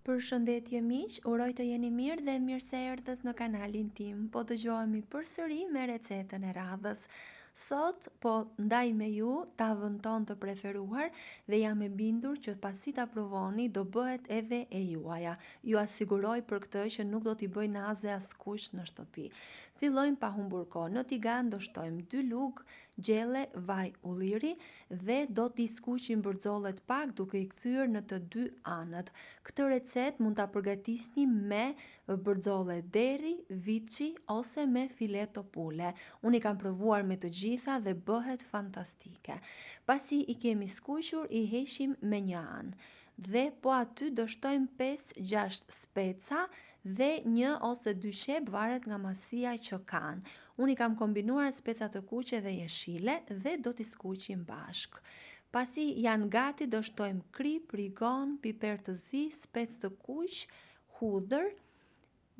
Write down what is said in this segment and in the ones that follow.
Përshëndetje miq, uroj të jeni mirë dhe mirë se erdhët në kanalin tim. Po dëgjohemi përsëri me recetën e radhës. Sot po ndaj me ju tavën tonë të preferuar dhe jam e bindur që pasi ta provoni do bëhet edhe e juaja. Ju asiguroj për këtë që nuk do t'i bëj naze askush në shtëpi. Fillojmë pa humbur kohë. Në tigan do shtojmë 2 lugë gjelle vaj ulliri dhe do t'i skuqim bërxollet pak duke i kthyer në të dy anët. Këtë recet mund ta përgatisni me bërxolle deri, viçi ose me fileto pule. Unë i kam provuar me të gjitha dhe bëhet fantastike. Pasi i kemi skuqur, i heqim me një anë. Dhe po aty do shtojmë 5-6 speca dhe 1 ose 2 qep varet nga masia që kanë. Unë i kam kombinuar speca të kuqe dhe jeshile dhe do t'i skuqim bashk. Pasi janë gati do shtojmë krip, rigon, piper të zi, spec të kuq, hudhër,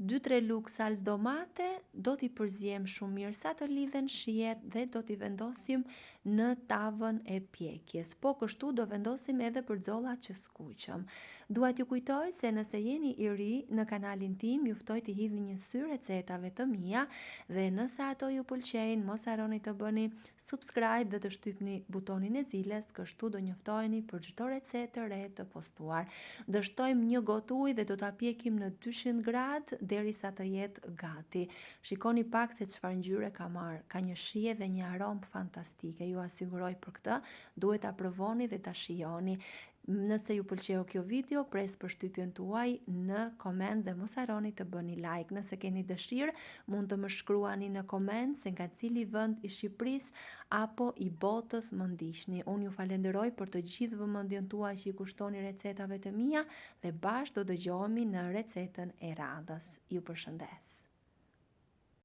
2-3 lugë salcë domate, do t'i përzijem shumë mirë sa të lidhen shijet dhe do t'i vendosim në tavën e pjekjes. Po kështu do vendosim edhe bërxollat që skuqëm. Dua t'ju kujtoj se nëse jeni i ri në kanalin tim, ju ftoj t'i hidhni një sy recetave të mia dhe nëse ato ju pëlqejnë, mos harroni të bëni subscribe dhe të shtypni butonin e ziles, kështu do njoftoheni për çdo recetë të re të postuar. Dështojmë 1 gotë ujë dhe do ta pjekim në 200 gradë derisa të jetë gati. Shikoni pak se çfarë ngjyre ka marrë. Ka një shije dhe një aromë fantastike. Ju asiguroj për këtë, duhet ta provoni dhe ta shijoni. Nëse ju pëlqeu kjo video, pres përshtypjen tuaj në koment dhe mos harroni të bëni like. Nëse keni dëshirë, mund të më shkruani në koment se nga cili vend i Shqipërisë apo i botës më ndiqni. Unë ju falenderoj për të gjithë vëmendjen tuaj që i kushtoni recetave të mia dhe bashkë do dëgjohemi në recetën e radhës. Ju përshëndes.